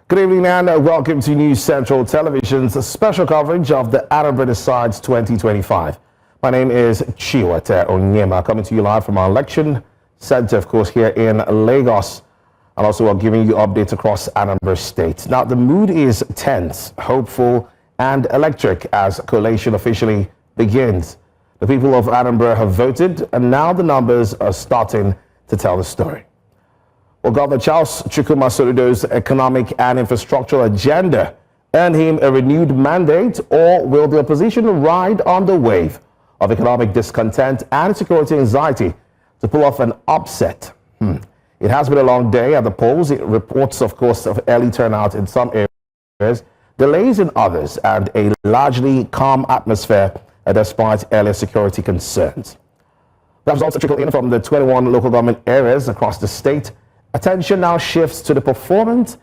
Good evening and welcome to News Central Television's special coverage of the Anambra Decides 2025. My name is Chiwete Onyema, coming to you live from our election center, of course, here in Lagos. And also we're giving you updates across Anambra State. Now, the mood is tense, hopeful, and electric as collation officially begins. The people of Anambra have voted, and now the numbers are starting to tell the story. Well, Governor Charles Chukwuma Soludo's economic and infrastructural agenda earned him a renewed mandate, or will the opposition ride on the wave of economic discontent and security anxiety to pull off an upset? It has been a long day at the polls. It reports, of course, of early turnout in some areas, delays in others, and a largely calm atmosphere despite earlier security concerns. The results trickle in from the 21 local government areas across the state. Attention now shifts to the performance,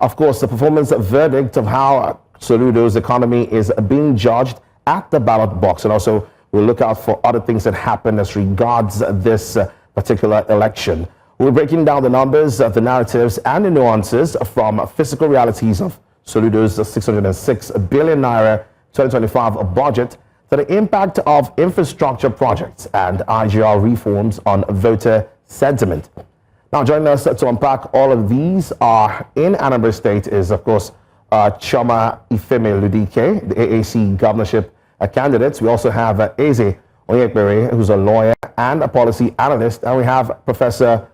of course, the performance verdict of how Soludo's economy is being judged at the ballot box. And also, we'll look out for other things that happen as regards this particular election. We're breaking down the numbers, the narratives, and the nuances from physical realities of Soludo's 606 billion naira 2025 budget to the impact of infrastructure projects and IGR reforms on voter sentiment. Now, joining us to unpack all of these are in Anambra State is, of course, Chioma Ifemeludike, the AAC governorship candidate. We also have Eze Onyekpere, who's a lawyer and a policy analyst. And we have Professor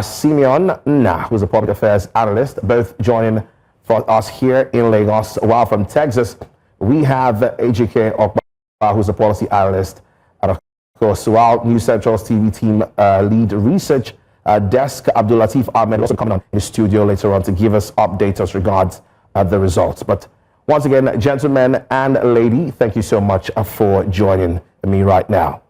Simeon Nna, who's a public affairs analyst, both joining for us here in Lagos. While from Texas, we have Ejike Okpa, who's a policy analyst. And of course, while News Central's TV team lead research desk, Abdul Latif Ahmed, also coming on in the studio later on to give us updates as regards the results. But once again, gentlemen and lady, thank you so much for joining me right now.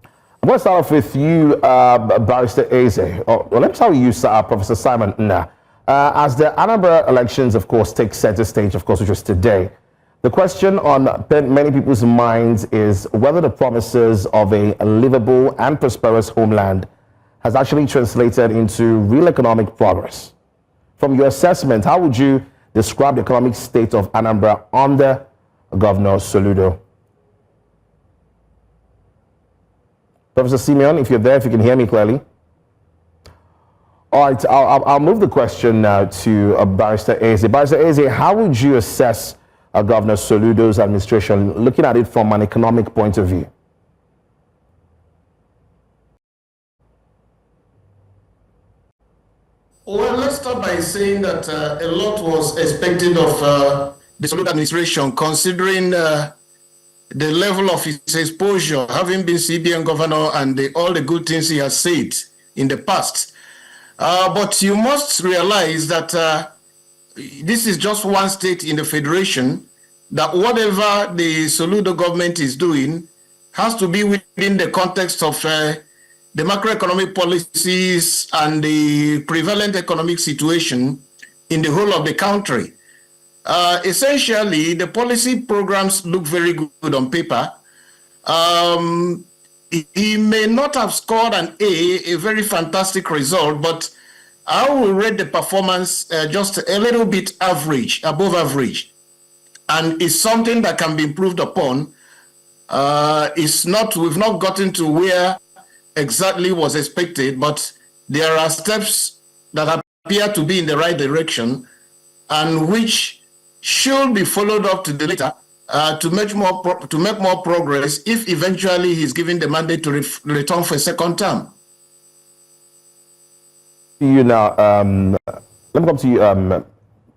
I'm going to start off with you, Barrister Eze. Well, let me start with you, Professor Simon Nna. As the Anambra elections, of course, take center stage, of course, which was today, the question on many people's minds is whether the promises of a livable and prosperous homeland has actually translated into real economic progress. From your assessment, how would you describe the economic state of Anambra under Governor Soludo? Professor Simeon, if you're there, if you can hear me clearly. All right, I'll move the question now to Barrister Eze. Barrister Eze, how would you assess Governor Soludo's administration, looking at it from an economic point of view? Well, let's start by saying that a lot was expected of the Soludo administration, considering the level of his exposure, having been CBN governor and all the good things he has said in the past. But you must realize that this is just one state in the federation, that whatever the Soludo government is doing has to be within the context of the macroeconomic policies and the prevalent economic situation in the whole of the country. Essentially, the policy programs look very good on paper. He may not have scored an A very fantastic result, but I will rate the performance just a little bit average, above average. And it's something that can be improved upon. We've not gotten to where exactly was expected, but there are steps that appear to be in the right direction and which should be followed up to the later to make more progress if eventually he's given the mandate to return for a second term. You now, let me come to you,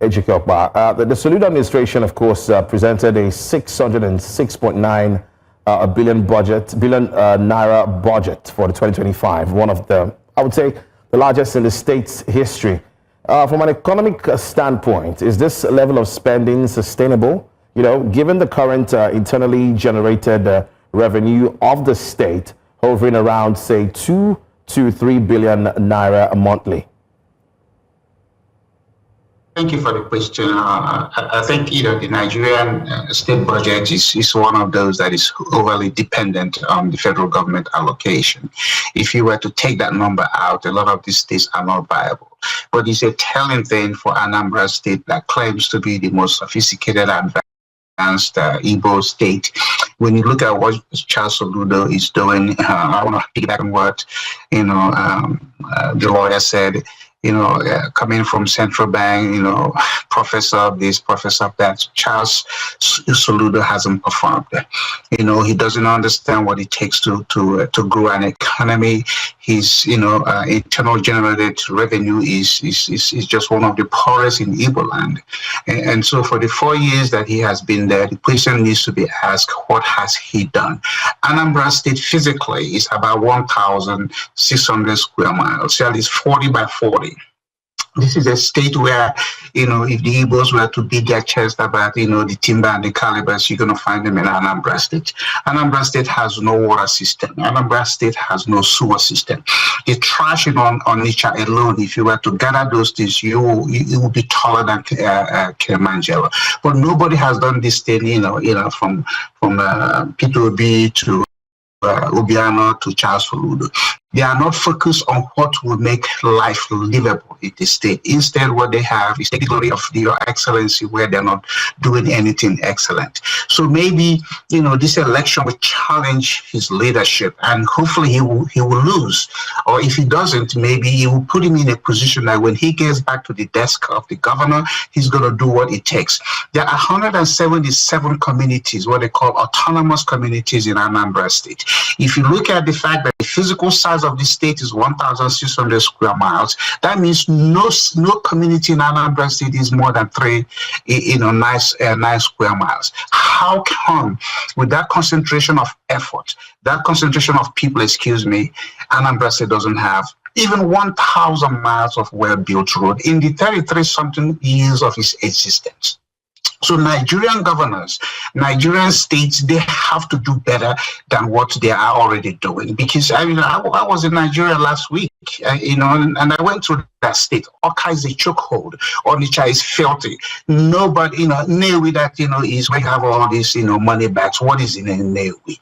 Ejike Okpa. The Soludo administration, of course, presented a 606.9 billion naira budget for the 2025, one of the, I would say, the largest in the state's history. From an economic standpoint, is this level of spending sustainable? You know, given the current internally generated revenue of the state hovering around, say, 2 to 3 billion naira monthly? Thank you for the question. I think the Nigerian state budget is one of those that is overly dependent on the federal government allocation. If you were to take that number out, a lot of these states are not viable. But it's a telling thing for Anambra State that claims to be the most sophisticated and advanced Igbo state. When you look at what Charles Soludo is doing, I want to piggyback on what the lawyer said. Coming from central bank, professor of this, professor of that, Charles Soludo hasn't performed. He doesn't understand what it takes to grow an economy. His, internal generated revenue is just one of the poorest in Igbo land. And so for the 4 years that he has been there, the question needs to be asked, what has he done? Anambra State physically is about 1,600 square miles. That is 40 by 40. This is a state where, if the Igbos were to beat their chest about, the timber and the calibers, you're going to find them in Anambra State. Anambra State has no water system. Anambra State has no sewer system. The trash on Onitsha alone, if you were to gather those things, it will be taller than Kilimanjaro. But nobody has done this thing, from P2B to Obiano to Charles Soludo. They are not focused on what will make life livable in the state. Instead, what they have is the glory of Your Excellency, where they're not doing anything excellent. So maybe, this election will challenge his leadership, and hopefully he will lose. Or if he doesn't, maybe he will put him in a position that when he gets back to the desk of the governor, he's going to do what it takes. There are 177 communities, what they call autonomous communities in Anambra State. If you look at the fact that the physical size of the state is 1,600 square miles, that means no community in Anambra State is more than 9 square miles. How come with that concentration of effort, that concentration of people, Anambra State doesn't have even 1,000 miles of well-built road in the 33-something years of its existence? So Nigerian governors, Nigerian states, they have to do better than what they are already doing. Because I was in Nigeria last week, and I went through that state. Oka is a chokehold. Onitsha is filthy. Nobody, Newi that, is where you have all this, money bags. What is in a Newi?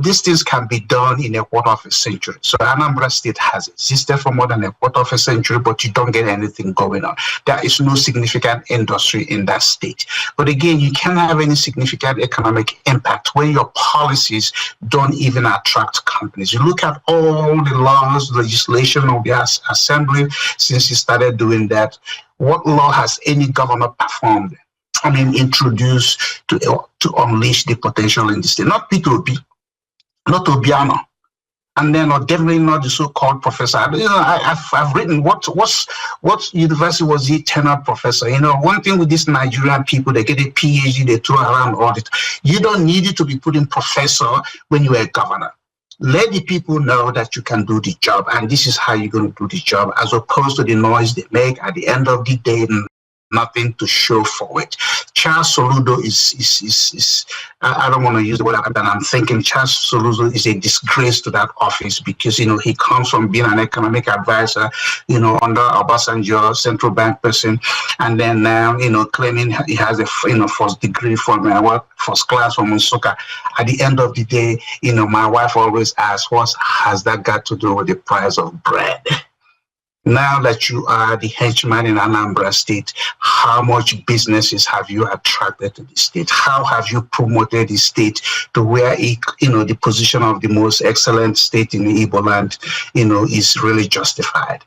These things can be done in a quarter of a century. So Anambra State has existed for more than a quarter of a century, but you don't get anything going on. There is no significant industry in that state. But again, you can't have any significant economic impact when your policies don't even attract companies. You look at all the laws, legislation of the assembly since you started doing that. What law has any governor performed? Introduced to unleash the potential in the state? Not P2B, not Obiano, and then definitely not the so-called professor. I've written what university was he tenured professor. One thing with these Nigerian people, they get a PhD, they throw around all it. You don't need it to be put in professor when you are a governor. Let the people know that you can do the job, and this is how you're going to do the job, as opposed to the noise they make at the end of the day. Nothing to show for it. Charles Soludo is I don't want to use the word, but I'm thinking Charles Soludo is a disgrace to that office, because he comes from being an economic advisor, under Obasanjo, central bank person, and then now claiming he has a first degree from first class from Nsukka. At the end of the day, my wife always asks, what has that got to do with the price of bread? Now that you are the henchman in Anambra State, how much businesses have you attracted to the state? How have you promoted the state to where the position of the most excellent state in the Igbo land, is really justified?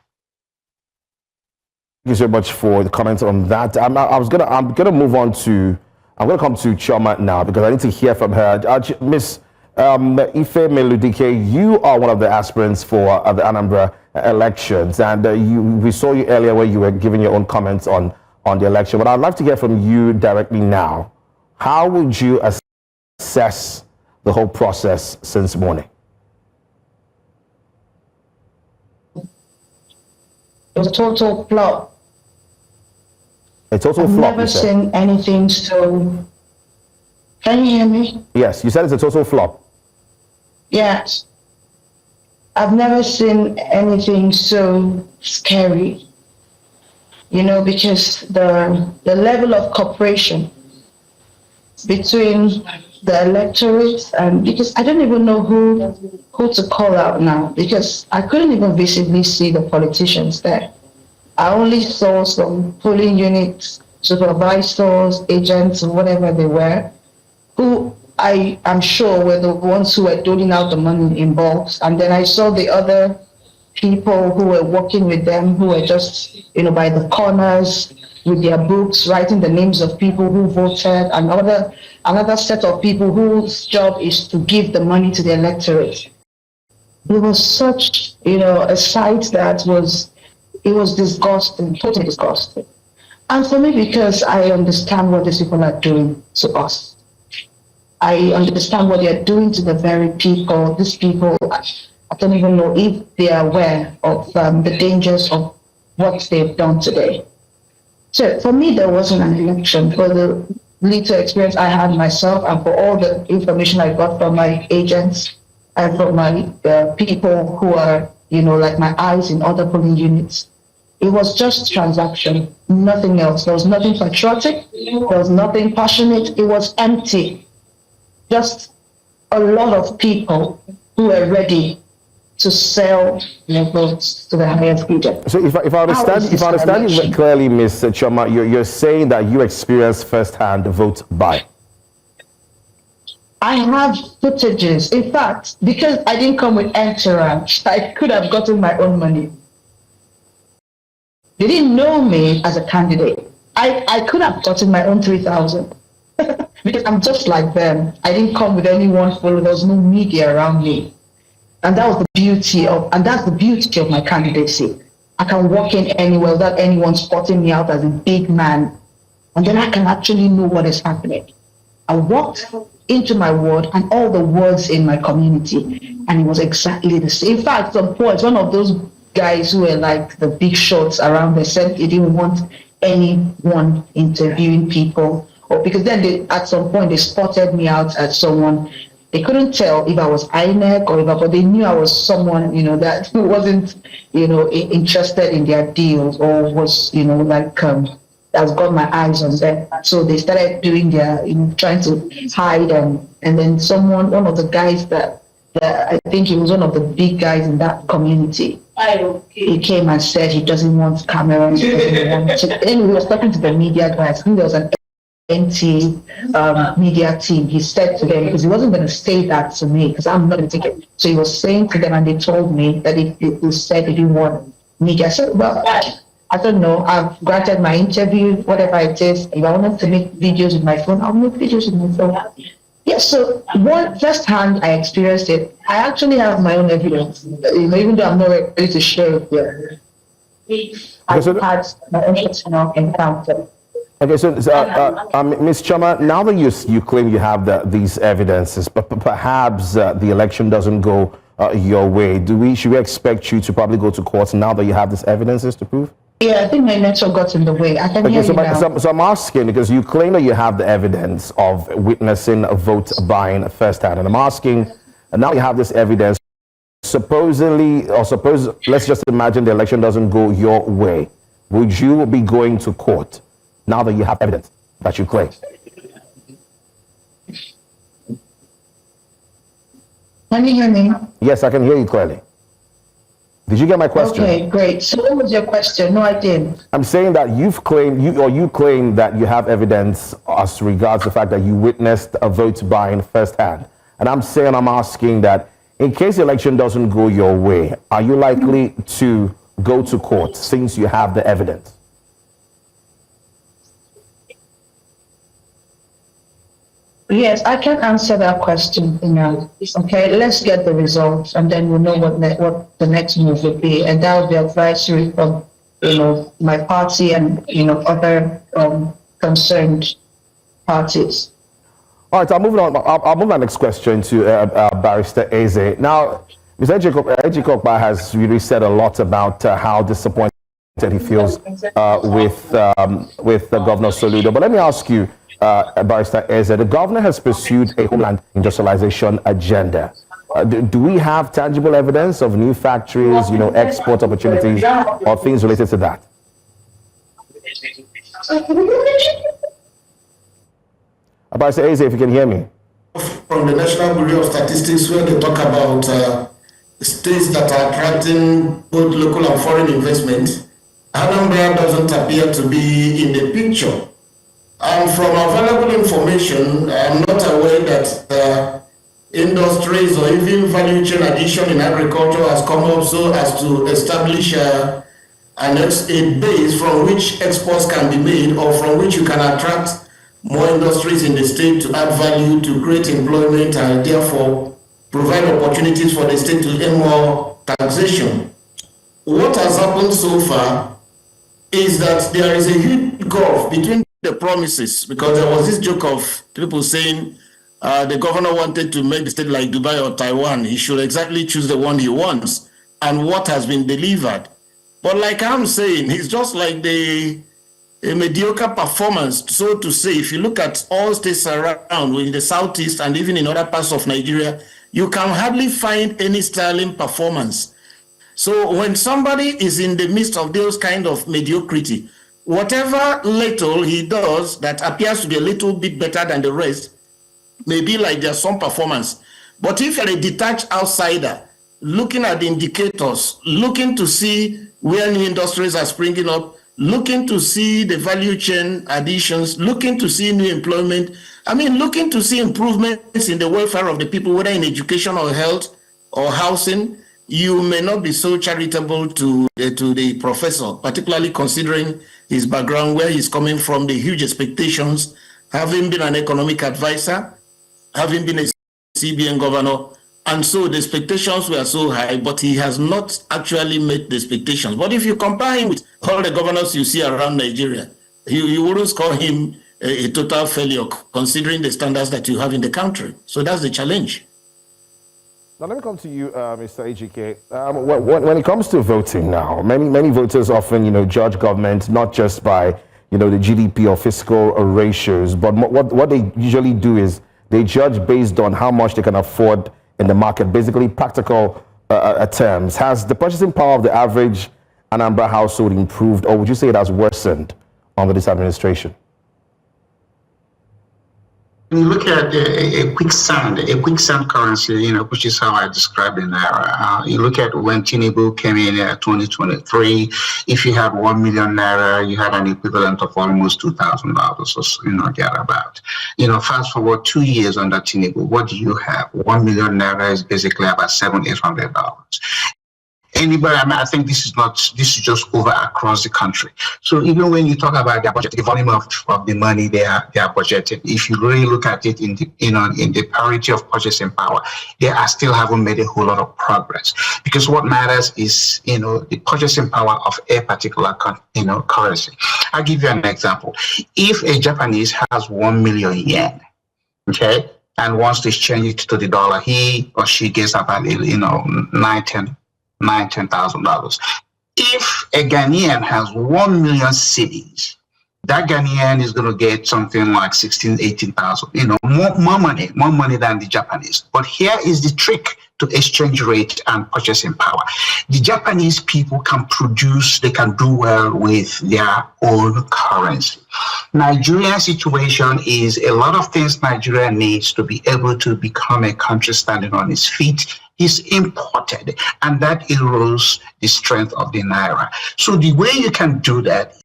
Thank you so much for the comments on that. I'm gonna move on to. I'm gonna come to Chioma now, because I need to hear from her. Miss Ifemeludike, you are one of the aspirants for the Anambra elections, and we saw you earlier where you were giving your own comments on the election, but I'd like to hear from you directly now. How would you assess the whole process since morning? A total flop. A total I've flop. I've never seen anything so. Can you hear me? Yes, you said it's a total flop. Yes. I've never seen anything so scary. because the level of cooperation between the electorate, and because I don't even know who to call out now, because I couldn't even visibly see the politicians there. I only saw some polling units, supervisors, agents, or whatever they were, who I am sure were the ones who were doling out the money in bulks. And then I saw the other people who were working with them, who were just, by the corners with their books, writing the names of people who voted, and another set of people whose job is to give the money to the electorate. It was such, a sight that was disgusting, totally disgusting. And for me, because I understand what these people are doing to us. I understand what they're doing to the very people. These people, I don't even know if they are aware of the dangers of what they've done today. So for me, there wasn't an election. For the little experience I had myself, and for all the information I got from my agents and from my people who are, like my eyes in other polling units, it was just transaction, nothing else. There was nothing patriotic. There was nothing passionate. It was empty. Just a lot of people who were ready to sell their votes to the highest bidder. So if I understand you clearly, Ms. Chioma, you're saying that you experienced firsthand vote buy. I have footages. In fact, because I didn't come with entourage, I could have gotten my own money. They didn't know me as a candidate. I could have gotten my own 3,000 because I'm just like them. I didn't come with anyone follow. There was no media around me. And that was the beauty that's the beauty of my candidacy. I can walk in anywhere without anyone spotting me out as a big man. And then I can actually know what is happening. I walked into my ward and all the wards in my community, and it was exactly the same. In fact, at some point, one of those guys who were like the big shots around there said he didn't want anyone interviewing people, or because then at some point they spotted me out as someone. They couldn't tell if I was INEC or but they knew I was someone, that who wasn't, interested in their deals or was, that's got my eyes on them. So they started doing their, trying to hide and then one of the guys that I think he was one of the big guys in that community. He came and said he doesn't want cameras. And he was talking to the media guys. I think there was an NT media team. He said to them, because he wasn't going to say that to me, because I'm not going to take it. So he was saying to them, and they told me that he said he didn't want media. I said, well, I don't know. I've granted my interview, whatever it is. If I wanted to make videos with my phone, I'll make videos with my phone. Yes, so firsthand, I experienced it. I actually have my own evidence, even though I'm not ready to share it here. I've had my own personal encounter. Okay, so Ms. Chioma, now that you claim you have these evidences, but perhaps the election doesn't go your way, should we expect you to probably go to court now that you have these evidences to prove? Yeah, I think my network got in the way. I can hear you now. So I'm asking, because you claim that you have the evidence of witnessing a vote buying firsthand, and I'm asking, and now you have this evidence, let's just imagine the election doesn't go your way. Would you be going to court now that you have evidence that you claim? Can you hear me? Yes, I can hear you clearly. Did you get my question? Okay, great. So what was your question? No, I didn't. I'm saying that you claim that you have evidence as regards the fact that you witnessed a vote buying firsthand. And I'm asking that in case the election doesn't go your way, are you likely to go to court since you have the evidence? Yes, I can answer that question. Okay, let's get the results, and then we'll know what the next move would be, and that will be advisory from my party and other concerned parties. All right, I'll move on. I'll move my next question to Barrister Eze. Now, Mr. Ejike Okpa has really said a lot about how disappointed he feels with Governor Soludo. But let me ask you, Barrister Eze, the governor has pursued a homeland industrialization agenda. Do we have tangible evidence of new factories, export opportunities, or things related to that? About to say, Eze, if you can hear me. From the National Bureau of Statistics, where they talk about states that are attracting both local and foreign investment, Anambra doesn't appear to be in the picture. And from available information, I'm not aware that industries or even value chain addition in agriculture has come up so as to establish a base from which exports can be made, or from which you can attract more industries in the state to add value, to create employment, and therefore provide opportunities for the state to earn more taxation. What has happened so far is that there is a huge gulf between the promises, because there was this joke of people saying the governor wanted to make the state like Dubai or Taiwan. He should exactly choose the one he wants, and what has been delivered. But like I'm saying, it's just like a mediocre performance, so to say. If you look at all states around in the southeast and even in other parts of Nigeria, you can hardly find any sterling performance. So when somebody is in the midst of those kind of mediocrity, whatever little he does that appears to be a little bit better than the rest, may be like there's some performance. But if you're a detached outsider, looking at the indicators, looking to see where new industries are springing up, looking to see the value chain additions, looking to see new employment, looking to see improvements in the welfare of the people, whether in education or health or housing, you may not be so charitable to the professor, particularly considering his background, where he's coming from, the huge expectations, having been an economic advisor, having been a CBN governor. And so the expectations were so high, but he has not actually met the expectations. But if you compare him with all the governors you see around Nigeria, you wouldn't call him a total failure, considering the standards that you have in the country. So that's the challenge. Now let me come to you, Mr. Ejike. When it comes to voting now, many voters often, judge government not just by, the GDP or fiscal ratios, but what they usually do is they judge based on how much they can afford in the market, basically practical terms. Has the purchasing power of the average Anambra household improved, or would you say it has worsened under this administration? When you look at a quicksand currency, which is how I described it naira. You look at when Tinubu came in 2023, if you had 1 million naira, you had an equivalent of almost $2,000 or so, thereabout. Fast forward 2 years under Tinubu, what do you have? 1 million naira is basically about $700-800. Anybody, I think this is just over across the country. So even when you talk about their budget, the volume of the money they are budgeting, if you really look at it in the parity of purchasing power, they are still haven't made a whole lot of progress. Because what matters is the purchasing power of a particular currency. I'll give you an example. If a Japanese has 1 million yen, okay, and wants to exchange it to the dollar, he or she gets about $10,000. If a Ghanaian has 1 million cedis, that Ghanaian is going to get something like 18,000. More money than the Japanese. But here is the trick to exchange rate and purchasing power. The Japanese people can produce, they can do well with their own currency. Nigeria's situation is a lot of things Nigeria needs to be able to become a country standing on its feet is imported, and that erodes the strength of the naira. So the way you can do that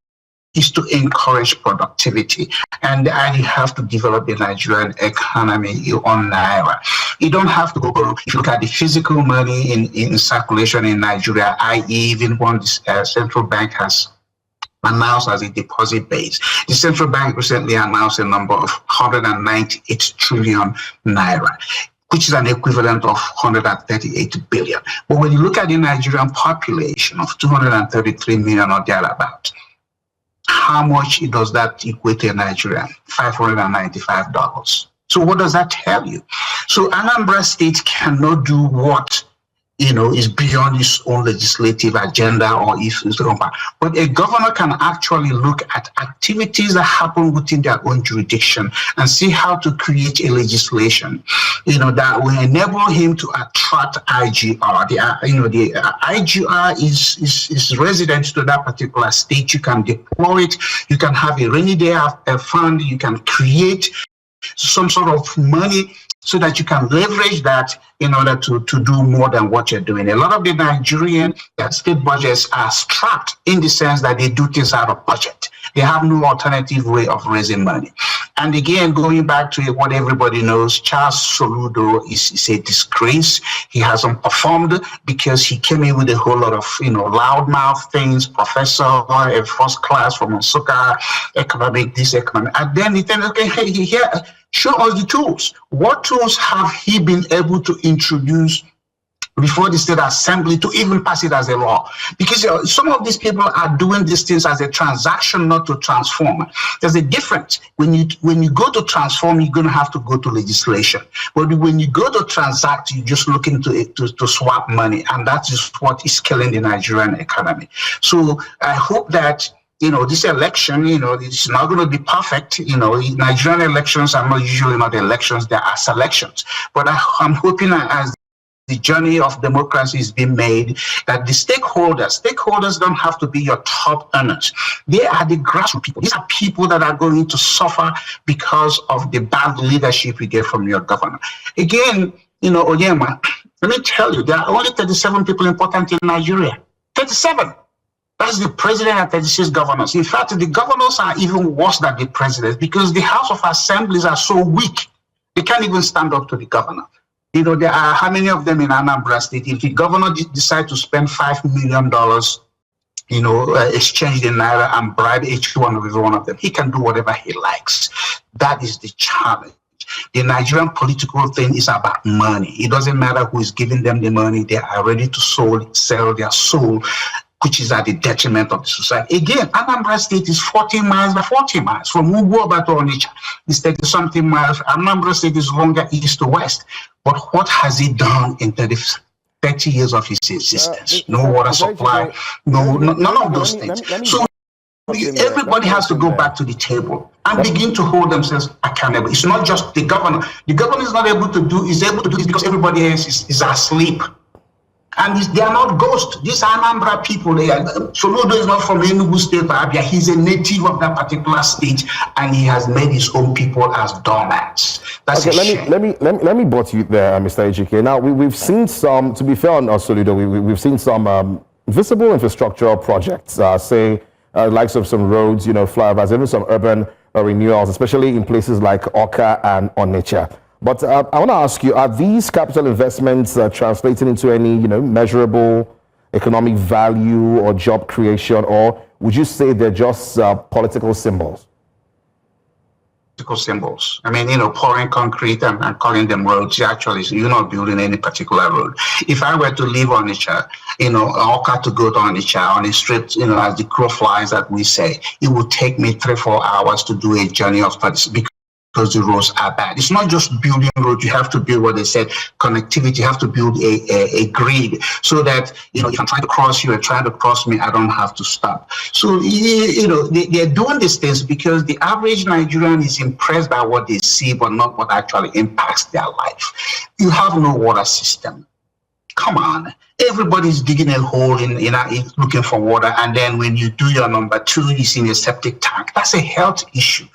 is to encourage productivity, and you have to develop the Nigerian economy on naira. You don't have to go broke. If you look at the physical money in circulation in Nigeria, i.e. even one central bank has announced as a deposit base. The central bank recently announced a number of 198 trillion naira, which is an equivalent of 138 billion. But when you look at the Nigerian population of 233 million or thereabout, how much does that equate to a Nigerian? $595. So what does that tell you? So Anambra State cannot do what is beyond his own legislative agenda or his own power. But a governor can actually look at activities that happen within their own jurisdiction and see how to create a legislation, that will enable him to attract IGR. The IGR is resident to that particular state. You can deploy it. You can have a rainy day fund. You can create some sort of money so that you can leverage that in order to do more than what you're doing. A lot of the Nigerian state budgets are strapped in the sense that they do things out of budget. They have no alternative way of raising money. And again, going back to what everybody knows, Charles Soludo is a disgrace. He hasn't performed because he came in with a whole lot of, loudmouth things, professor, a first class from Nsukka, economic, this economic. And then he said, okay, hey, here, show us the tools. What tools have he been able to introduce before the state assembly to even pass it as a law? Because some of these people are doing these things as a transaction, not to transform. There's a difference. When you go to transform, you're going to have to go to legislation. But when you go to transact, you're just looking to swap money, and that is what is killing the Nigerian economy. So I hope that this election, it's not going to be perfect. Nigerian elections are usually not elections, they are selections. But I'm hoping as the journey of democracy is being made, that the stakeholders don't have to be your top earners. They are the grassroots people. These are people that are going to suffer because of the bad leadership you get from your governor. Again, Onyema, let me tell you, there are only 37 people important in Nigeria. 37. That's the president and 36 governors. In fact, the governors are even worse than the president because the House of Assemblies are so weak. They can't even stand up to the governor. There are how many of them in Anambra State? If the governor decides to spend $5 million, exchanged in Naira and bribe each one of every one of them, he can do whatever he likes. That is the challenge. The Nigerian political thing is about money. It doesn't matter who is giving them the money. They are ready to sell their soul, which is at the detriment of the society. Again, Anambra State is 40 miles by 40 miles from Ugwoba to Onitsha. It's 30-something miles. Anambra State is longer east to west. But what has he done in 30 years of his existence? No water supply, none of those things. So everybody has to go back to the table and begin to hold themselves accountable. It's not just the governor. The governor is not able to do, is able to do this because everybody else is asleep. And they are not ghosts. These are Anambra people. Soludo is not from Enugu State, Abia. He's a native of that particular state, and he has made his own people as doormats. That's okay. Let me butt you there, Mr. Ejike. Now we've seen some. To be fair on Soludo, we've seen some visible infrastructural projects. Say likes of some roads, flyovers, even some urban renewals, especially in places like Oka and Onitsha. But I want to ask you, are these capital investments translating into any, measurable economic value or job creation, or would you say they're just political symbols? Political symbols. I mean, pouring concrete and calling them roads. Actually, you're not building any particular road. If I were to leave Onitsha, Oka to go to Onitsha on a straight, as the crow flies, that we say, it would take me 3-4 hours to do a journey of 30 because the roads are bad. It's not just building roads. You have to build what they said, connectivity. You have to build a grid so that, if I'm trying to cross you, you're trying to cross me, I don't have to stop. So, they're doing these things because the average Nigerian is impressed by what they see, but not what actually impacts their life. You have no water system. Come on. Everybody's digging a hole in looking for water. And then when you do your number 2, it's in a septic tank. That's a health issue.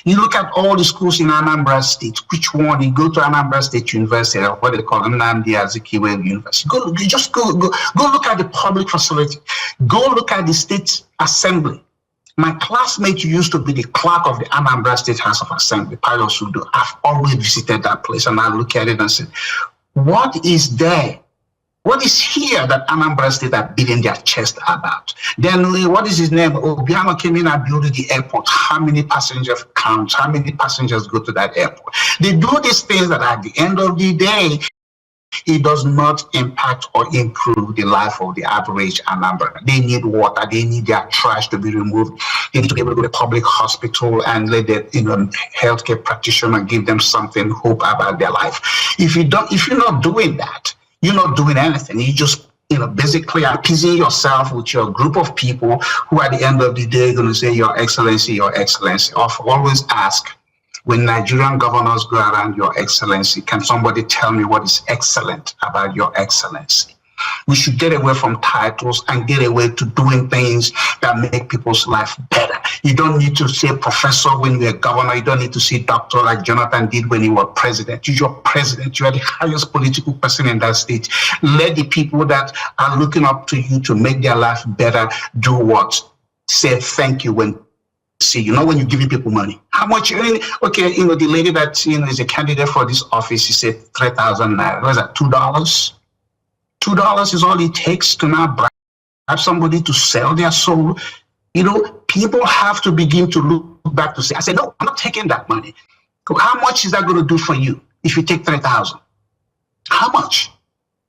You look at all the schools in Anambra State. Which one? You go to Anambra State University, or what they call Nnamdi Azikiwe University. Go look at the public facility. Go look at the state assembly. My classmate used to be the clerk of the Anambra State House of Assembly, Payo Sudo. I've always visited that place, and I look at it and say, what is there? What is here that Anambra State are beating their chest about? Then what is his name? Obiano came in and built the airport. How many passengers count? How many passengers go to that airport? They do these things that at the end of the day, it does not impact or improve the life of the average Anambra. They need water. They need their trash to be removed. They need to be able to go to a public hospital and let the healthcare practitioner give them something, hope about their life. If you're not doing that, You're not doing anything. You just, basically appeasing yourself with your group of people who at the end of the day are going to say, Your Excellency, Your Excellency. I've always ask, when Nigerian governors go around, Your Excellency, can somebody tell me what is excellent about Your Excellency? We should get away from titles and get away to doing things that make people's life better. You don't need to say professor when you're a governor. You don't need to say doctor like Jonathan did when he was president. You're president. You are the highest political person in that state. Let the people that are looking up to you to make their life better do what? Say thank you when see, when you're giving people money. How much? Okay, the lady that is a candidate for this office, she said 3,000 naira. What is that? $2? $2 is all it takes to now bribe somebody to sell their soul. People have to begin to look back to say, I said, no, I'm not taking that money. How much is that going to do for you if you take 3,000? How much?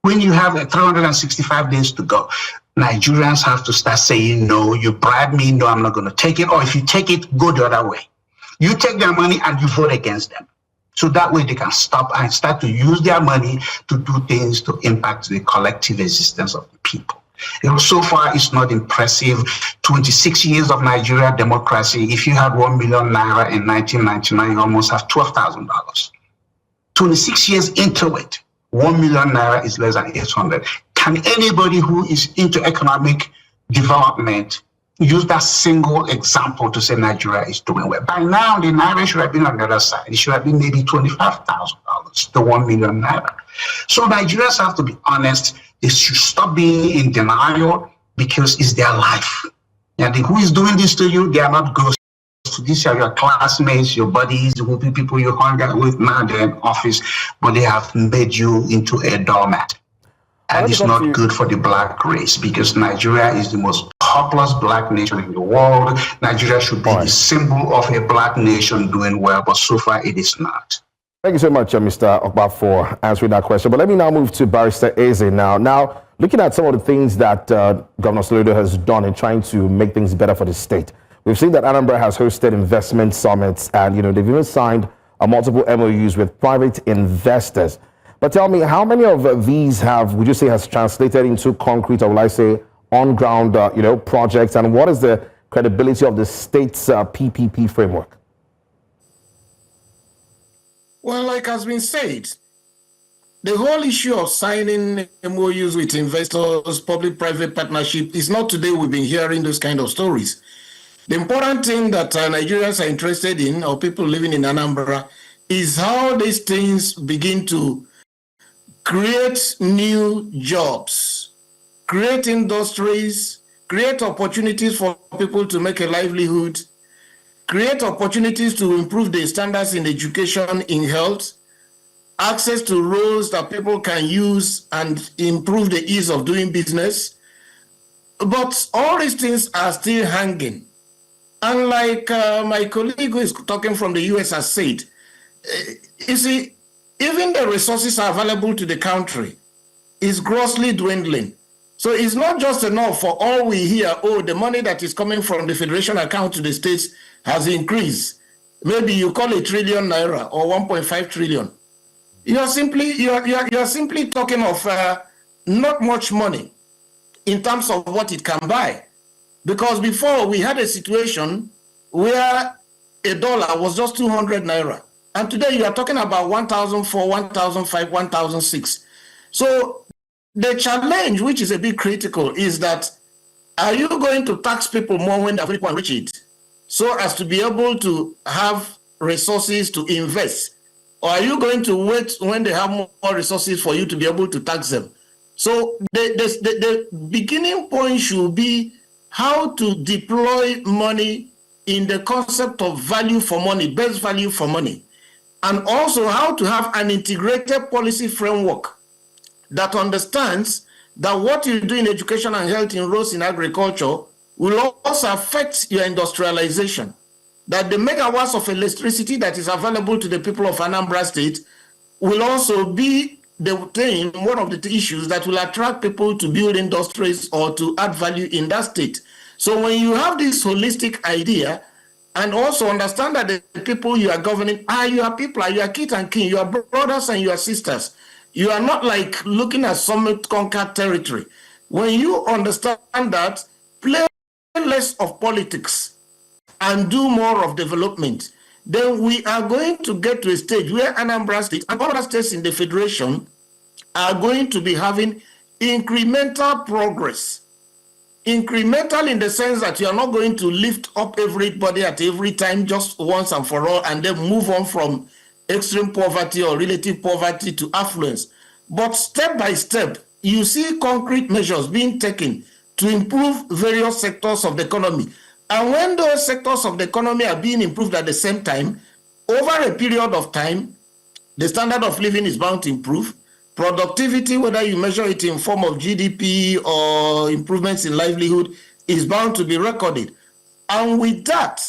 When you have 365 days to go, Nigerians have to start saying, no, you bribe me, no, I'm not going to take it. Or if you take it, go the other way. You take their money and you vote against them. So that way they can stop and start to use their money to do things to impact the collective existence of the people. So far, it's not impressive. 26 years of Nigeria democracy. If you had 1 million naira in 1999, you almost have $12,000. 26 years into it, 1 million naira is less than 800. Can anybody who is into economic development use that single example to say Nigeria is doing well? By now, the naira should have been on the other side. It should have been maybe $25,000, the 1 million naira. So Nigerians have to be honest. They should stop being in denial because it's their life. And who is doing this to you? They are not ghosts. These are your classmates, your buddies, the people you hang out with now, they're in office, but they have made you into a doormat. And it's not good for the black race because Nigeria is the most populous black nation in the world. Nigeria should be the symbol of a black nation doing well, but so far it is not. Thank you so much, Mr. Okpa, for answering that question. But let me now move to Barrister Eze now. Now, looking at some of the things that Governor Soludo has done in trying to make things better for the state, we've seen that Anambra has hosted investment summits and, they've even signed multiple MOUs with private investors. But tell me, how many of these would you say has translated into concrete, or will I say on-ground, projects? And what is the credibility of the state's PPP framework? Well, like has been said, the whole issue of signing MOUs with investors, public-private partnership, is not today we've been hearing those kind of stories. The important thing that Nigerians are interested in, or people living in Anambra, is how these things begin to create new jobs, create industries, create opportunities for people to make a livelihood, create opportunities to improve the standards in education, in health, access to roads that people can use and improve the ease of doing business. But all these things are still hanging. And like my colleague who is talking from the US has said, you see, even the resources available to the country is grossly dwindling. So it's not just enough for all we hear, the money that is coming from the federation account to the states has increased. Maybe you call it trillion naira or 1.5 trillion. You're simply talking of not much money in terms of what it can buy. Because before we had a situation where a dollar was just 200 naira. And today you are talking about 1,004, 1,005, 1,006. So the challenge, which is a bit critical, is that are you going to tax people more when they're people reach it, so as to be able to have resources to invest? Or are you going to wait when they have more resources for you to be able to tax them? So the beginning point should be how to deploy money in the concept of value for money, best value for money. And also how to have an integrated policy framework that understands that what you do in education and health, in roads, in agriculture, will also affect your industrialization. That the megawatts of electricity that is available to the people of Anambra State will also be the thing, one of the issues that will attract people to build industries or to add value in that state. So when you have this holistic idea, and also understand that the people you are governing are your people, are your kith and kin, your brothers and your sisters. You are not like looking at summit conquered territory. When you understand that, play less of politics and do more of development, then we are going to get to a stage where Anambra State and other states in the Federation are going to be having incremental progress. Incremental in the sense that you are not going to lift up everybody at every time just once and for all and then move on from extreme poverty or relative poverty to affluence. But step by step, you see concrete measures being taken to improve various sectors of the economy. And when those sectors of the economy are being improved at the same time, over a period of time, the standard of living is bound to improve. Productivity, whether you measure it in form of GDP or improvements in livelihood, is bound to be recorded. And with that,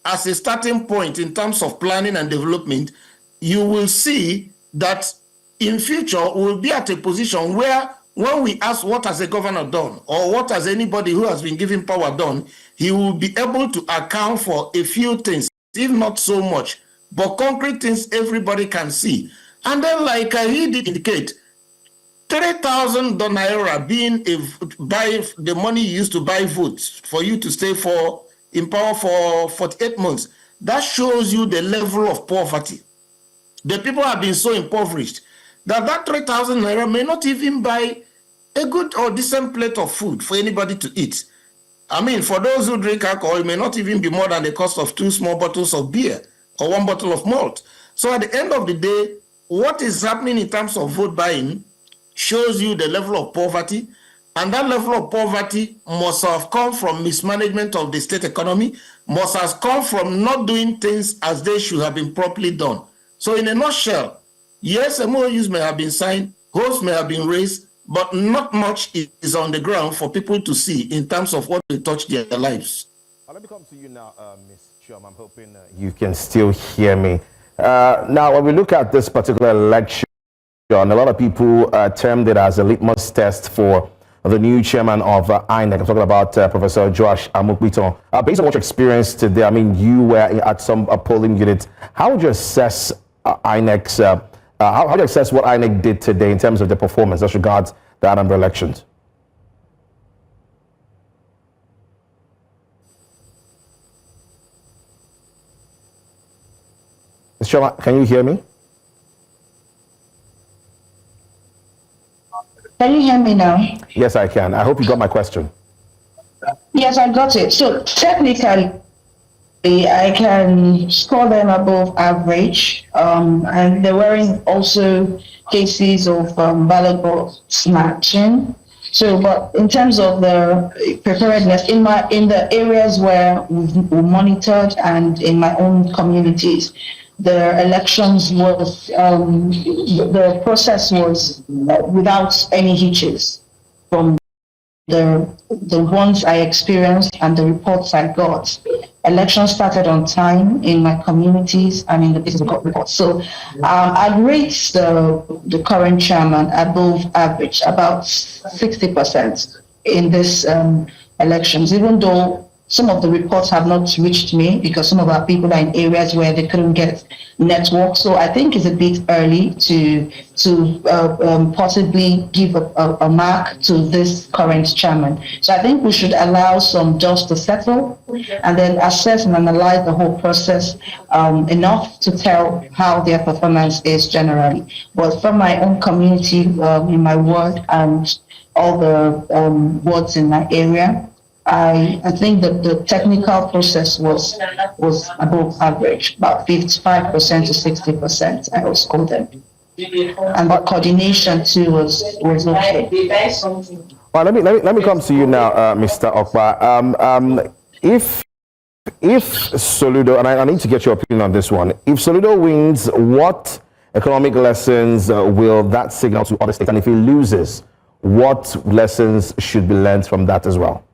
as a starting point in terms of planning and development, you will see that in future we'll be at a position where when we ask what has a governor done or what has anybody who has been given power done, he will be able to account for a few things, if not so much, but concrete things everybody can see. And then, like he did indicate, 3,000 naira being the money you used to buy votes for you to stay in power for 48 months, that shows you the level of poverty. The people have been so impoverished that 3,000 naira may not even buy a good or decent plate of food for anybody to eat. I mean, for those who drink alcohol, it may not even be more than the cost of 2 small bottles of beer or 1 bottle of malt. So at the end of the day, what is happening in terms of vote buying shows you the level of poverty, and that level of poverty must have come from mismanagement of the state economy, must have come from not doing things as they should have been properly done. So in a nutshell, yes, MOUs may have been signed, hopes may have been raised, but not much is on the ground for people to see in terms of what will touch their lives. Let me come to you now, Ms. Chioma. I'm hoping you can still hear me. Now, when we look at this particular election, a lot of people termed it as a litmus test for the new chairman of INEC. I'm talking about Professor Joash Amopiton. Based on what you experienced today, I mean, you were at some polling unit. How would you assess INEC's, how do you assess what INEC did today in terms of the performance as regards the Anambra elections? Ms. Chioma, can you hear me? Can you hear me now? Yes, I can. I hope you got my question. Yes, I got it. So technically, I can score them above average. And there were also cases of ballot box matching. So, but in terms of the preparedness, in the areas where we monitored and in my own communities, the elections was, the process was without any hitches from the ones I experienced and the reports I got. Elections started on time in my communities and in the business reports. So I'd rate the current chairman above average, about 60% in this elections, even though some of the reports have not reached me because some of our people are in areas where they couldn't get network. So I think it's a bit early to possibly give a mark to this current chairman. So I think we should allow some dust to settle and then assess and analyze the whole process enough to tell how their performance is generally. But from my own community, in my ward and all the wards in my area, I think that the technical process was above average, about 55% to 60%. I was called them, and the coordination too was okay. Well, let me come to you now, Mr. Okpa. If Soludo, and I need to get your opinion on this one. If Soludo wins, what economic lessons will that signal to other states? And if he loses, what lessons should be learned from that as well?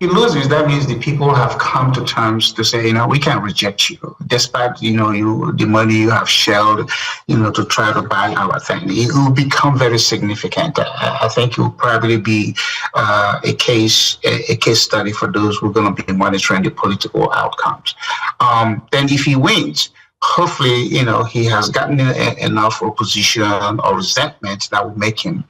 He loses, that means the people have come to terms to say, we can't reject you, despite, the money you have shelled, to try to buy our thing. It will become very significant. I think it will probably be a case study for those who are going to be monitoring the political outcomes. Then if he wins, hopefully, he has gotten enough opposition or resentment that will make him,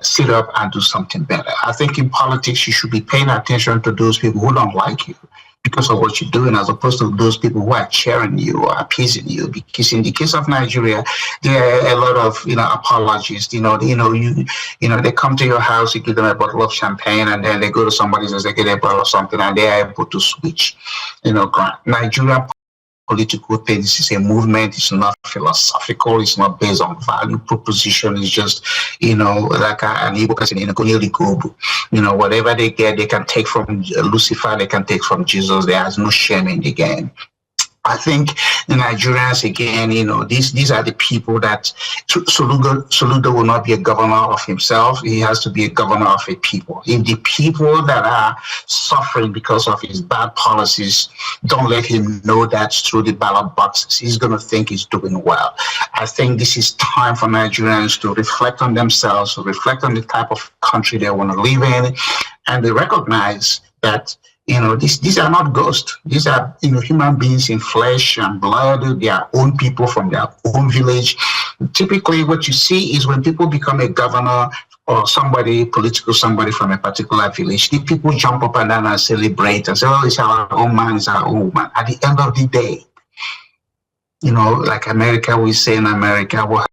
sit up and do something better. I think in politics, you should be paying attention to those people who don't like you because of what you're doing, as opposed to those people who are cheering you or appeasing you. Because in the case of Nigeria, there are a lot of, apologists. They come to your house, you give them a bottle of champagne, and then they go to somebody's house, they get a bottle of something, and they are able to switch. Nigeria political things is a movement. It's not philosophical. It's not based on value proposition. It's just, like an Igbo person in a whatever they get, they can take from Lucifer, they can take from Jesus. There is no shame in the game. I think the Nigerians, again, these are the people that Soludo will not be a governor of himself. He has to be a governor of a people. If the people that are suffering because of his bad policies don't let him know that through the ballot boxes, he's going to think he's doing well. I think this is time for Nigerians to reflect on themselves, to reflect on the type of country they want to live in, and they recognize that these are not ghosts. These are, human beings in flesh and blood. They are own people from their own village. Typically, what you see is when people become a governor or political somebody from a particular village, the people jump up and down and celebrate and say, oh, it's our own man, it's our own woman. At the end of the day, like America, we say in America, what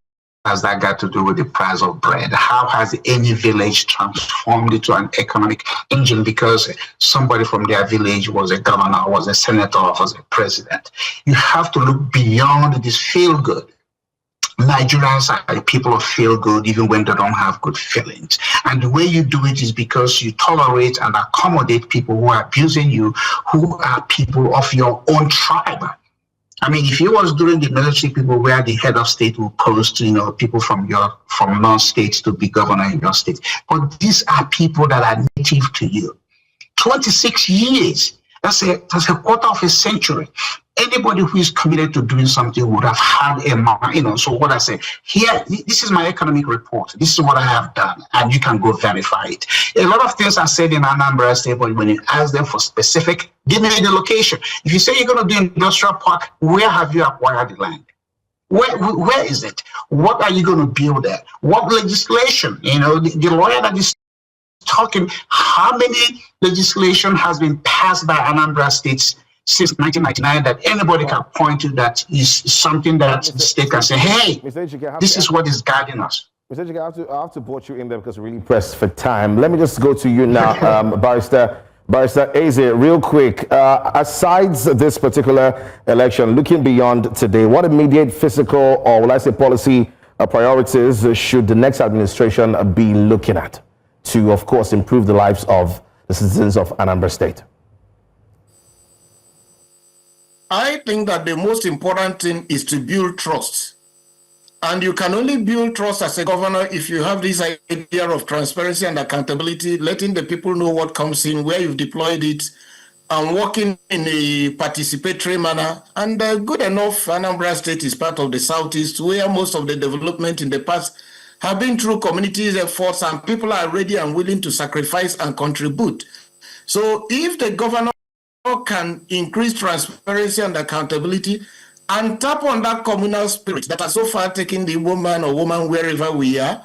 has that got to do with the price of bread? How has any village transformed into an economic engine because somebody from their village was a governor, was a senator, was a president? You have to look beyond this feel-good. Nigerians are people of feel-good even when they don't have good feelings. And the way you do it is because you tolerate and accommodate people who are abusing you, who are people of your own tribe. I mean, if it was during the military, people where the head of state will post, people from non-states to be governor in your state. But these are people that are native to you. 26 years, that's a quarter of a century. Anybody who is committed to doing something would have had so what I say, here, this is my economic report. This is what I have done, and you can go verify it. A lot of things are said in Anambra State, but when you ask them for specific, give me the location. If you say you're going to do industrial park, where have you acquired the land? Where is it? What are you going to build there? What legislation? The lawyer that is talking, how many legislation has been passed by Anambra State since 1999 that anybody can point to that is something that the state can say, hey, this is what is guiding us. Mr. Ejike, I have to put you in there because we're really pressed for time. Let me just go to you now, Barrister Eze, real quick. Aside this particular election, looking beyond today, what immediate physical or, will I say, policy priorities should the next administration be looking at to, of course, improve the lives of the citizens of Anambra State? I think that the most important thing is to build trust. And you can only build trust as a governor if you have this idea of transparency and accountability, letting the people know what comes in, where you've deployed it, and working in a participatory manner. And good enough, Anambra State is part of the Southeast, where most of the development in the past have been through community efforts, and people are ready and willing to sacrifice and contribute. So if the governor can increase transparency and accountability and tap on that communal spirit that has so far taken the woman or woman wherever we are,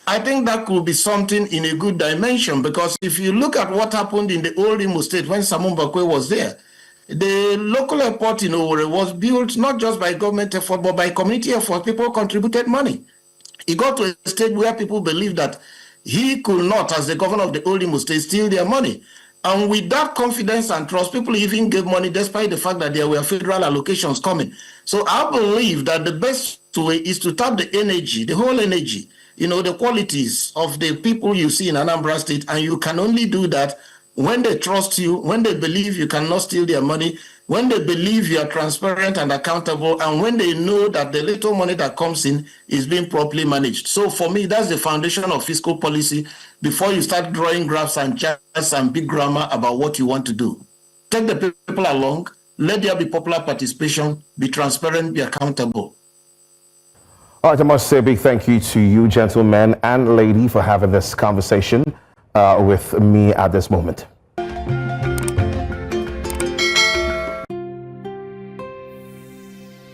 I think that could be something in a good dimension. Because if you look at what happened in the old Imo State when Simon Bakwe was there, the local airport in Owerri was built not just by government effort, but by community effort. People contributed money. He got to a stage where people believed that he could not, as the governor of the old Imo State, steal their money. And with that confidence and trust, people even gave money despite the fact that there were federal allocations coming. So I believe that the best way is to tap the energy, the whole energy, the qualities of the people you see in Anambra State. And you can only do that when they trust you, when they believe you cannot steal their money, when they believe you are transparent and accountable, and when they know that the little money that comes in is being properly managed. So for me, that's the foundation of fiscal policy before you start drawing graphs and charts and big grammar about what you want to do. Take the people along, let there be popular participation, be transparent, be accountable. All right, I must say a big thank you to you, gentlemen and lady, for having this conversation with me at this moment.